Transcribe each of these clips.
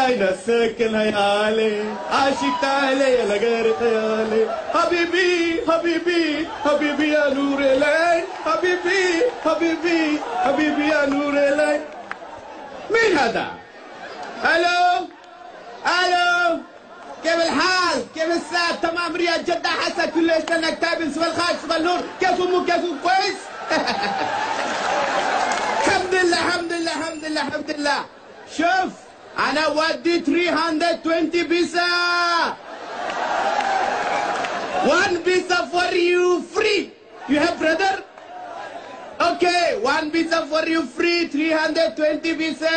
أين ساكن هيالي عاشق تعالي يا لغير خيالي حبيبي حبيبي حبيبي يا نور العين حبيبي حبيبي حبيبي يا نور العين. مين هذا؟ الو الو، كيف الحال؟ كيف الساعة؟ تمام رياض جدة حسن كل استنك تابن سوى الخارج سوى النور. كيف امك؟ كيف كويس؟ الحمد لله الحمد لله الحمد لله الحمد لله. شوف انا ودي 320 بيسا. 1 بيسا for you free. You have brother? Okay, 1 visa for you free, 320 visa.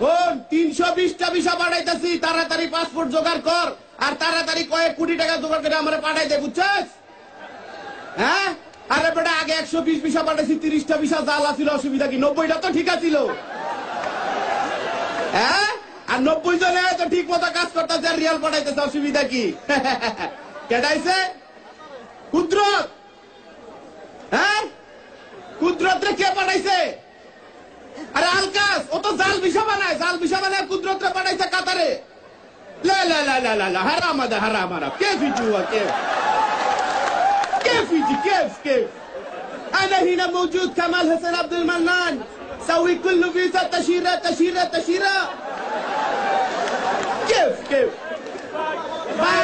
Oh, 320 visa পাঠাইতাছি, তাড়াতাড়ি passport জোগাড় কর আর তাড়াতাড়ি কয়েক কোটি টাকা জোগাড় করে আমারে পাঠাই দে, বুঝছস? হ্যাঁ? আরে বেটা আগে 120 ভিসা পাঠাইছি, 30টা ভিসা জাল ছিল, অসুবিধা কি? 90টা তো ঠিক আছিল। হ্যাঁ? আর 90 জনে তো ঠিক মতো কাজ করতেছে আর রিয়াল পাঠাইতেছে, অসুবিধা কি? কেটাইছে? কুদরত। হ্যাঁ? কুদরতরে কে পাঠাইছে? আরে আলকাস, ও তো জাল ভিসা বানায়, জাল ভিসা বানায় কুদরতরে পাঠাইছে কাতারে। লা লা লা লা লা লা, হারাম আদা হারাম হারাম। كيف يجوا كيف؟ كيف يجي كيف كيف؟ أنا هنا موجود كمال حسين عبد المنان، سوي كل فيزا تشيرة تشيرة تشيرة. كيف كيف؟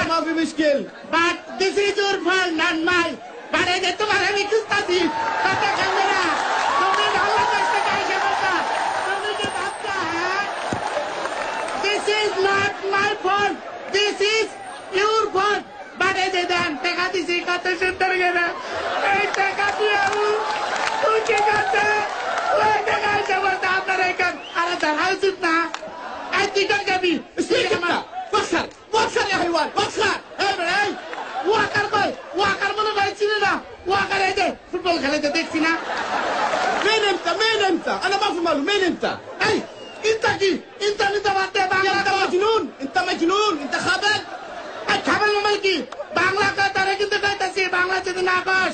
ما في مشكل. But this is your fault, not mine. But I get to my heavy to study. But the camera. This is not my fault. This is your fault. But I didn't take out this cut the shit together. I take out the who take out the where the guys were the American. And the house is now. I think I can be. بخر بخر يا حيوان بخر. Hey, Waker কই ওয়াকার মনে পাইছি না ওয়াকার এই যে football খেলাতে দেখছি না مين انت مين انت؟ انا ما في ماله. مين انت؟ এই ইনতা কি ইনতা নিতে বাদে বাংলা انت مجنون انت مجنون انت خبل. এই খাবার মোবাইল কি বাংলা কথারে কিন্তু কইতাছি বাংলা যদি না কস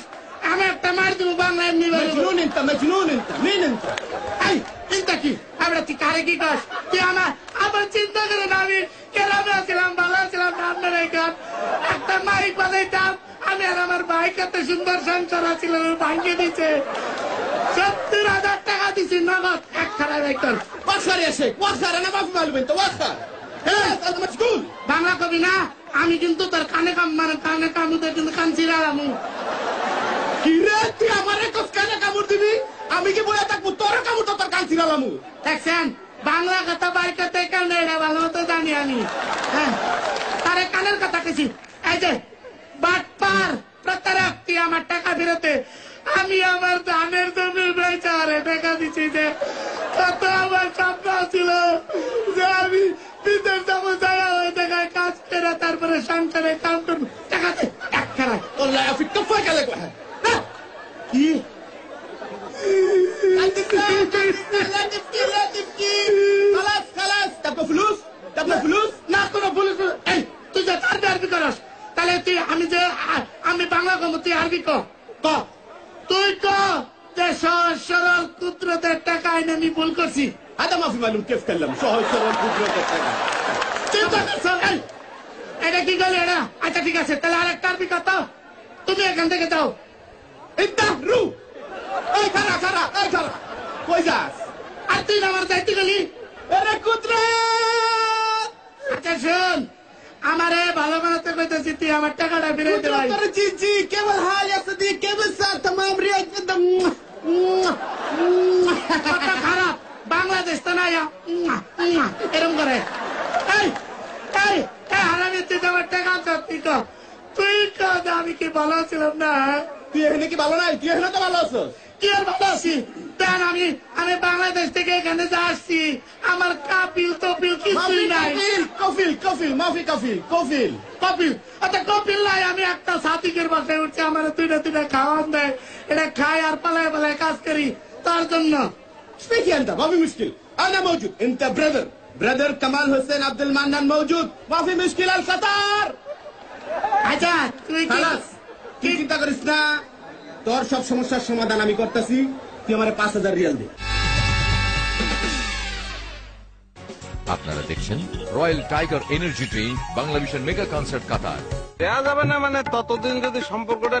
আমি একটা মার দিব বাংলা এমনি বলবো مجنون انت مجنون انت. مين انت؟ এই ইনতা কি আমরা তুই কারে কি কস তুই আমার আবার চিন্তা করে না আমি কেরামে ছিলাম ভালো ছিলাম সামনে রেখে একটা মাইক বাজাইতাম আমি আর আমার ভাই কত সুন্দর সংসার ছিল ভাঙিয়ে দিচ্ছে 70,000 টাকা দিছি নগদ এক খারাপ একদম وخر يا شيخ وخر. انا ما في ماله انت وخر. انت مجنون. বাংলা কবি না আমি কিন্তু তোর কানে কাম মানে কানে কামুতে কিন্তু কান চিরালাম কি রে তুই আমারে কস কানে কামড় দিবি? আমি কি বলে থাকবো তোর কামড় তো তোর কান ছিলালামু? দেখছেন বাংলা কথা বাই করতে কারণে এটা ভালো মতো জানি আমি হ্যাঁ তারে কানের কথা কেছি এই যে বাটপার প্রতারক তুই আমার টাকা ফেরতে আমি আমার ধানের জমি বেচারে টাকা দিচ্ছি যে কত আমার স্বপ্ন ছিল যে আমি বিদেশ যাবো যারা ওই জায়গায় কাজ করে তারপরে সংসারে কাম করবো টাকা দে এক খারাপ والله في كفاك عليك واحد. ها কি لا تبكي لا تبكي لا تبكي. خلاص خلاص. تبقى فلوس تبقى فلوس. না কোনো পুলিশ এই তুই যে আরবি করস তাহলে তুই আমি যে আমি বাংলা কম তুই আরবি ক তুই ক যে সহজ সরল কুদরতের টাকা এনে আমি ভুল করছি هذا ما في ماله كيف كلم شو هاي شغل قدرتك. চিন্তা করছ এটা কি গেল এটা আচ্ছা ঠিক আছে তাহলে আরেকটা আরবি কত তুমি এখান থেকে যাও انت رو. اي كرا كرا اي كرا كويس. আর তুই আমার যাইতে গেলি انا قدرت. আচ্ছা শোন আমারে ভালো বানাতে কইতেছি তুই আমার টাকাটা ফিরিয়ে দে ভাই قدرت جي كيف الحال يا صديق كيف الساعة تمام رياض جدا. কথা খারাপ বাংলাদেশ তো না এরকম করে এই এই হারামি তুই আমার টাকা সত্যি তো তুই কাজ আমি কি ভালো ছিলাম না তুই এখানে কি ভালো নাই? তুই এখানে তো ভালো আছিস। কি আর ভালো আছি দেন আমি বাংলাদেশ থেকে এখানে যা আসছি আমার কাপিল তপিল কিছুই নাই কফিল কফিল মাফি কফিল কফিল কপিল আচ্ছা কপিল নাই আমি একটা সাথীকের বাসায় উঠছি আমার তুইটা খাওয়ান দেয় এটা খাই আর পালায় পালায় কাজ করি তার জন্য اسمعي انت ما في مشكلة. انا موجود. انت برادر كمال حسين عبد المنان موجود. ما في مشكلة. القطار আচ্ছা তুই কি خلاص. তুই চিন্তা করিস না, তোর সব সমস্যার সমাধান আমি করতেছি। তুই আমার 5,000 রিয়াল দে। আপনারা দেখছেন রয়্যাল টাইগার এনার্জি ড্রিঙ্ক বাংলাদেশের মেগা কনসার্ট কাতার। দেয়া যাবে না মানে ততদিন যদি সম্পর্কটা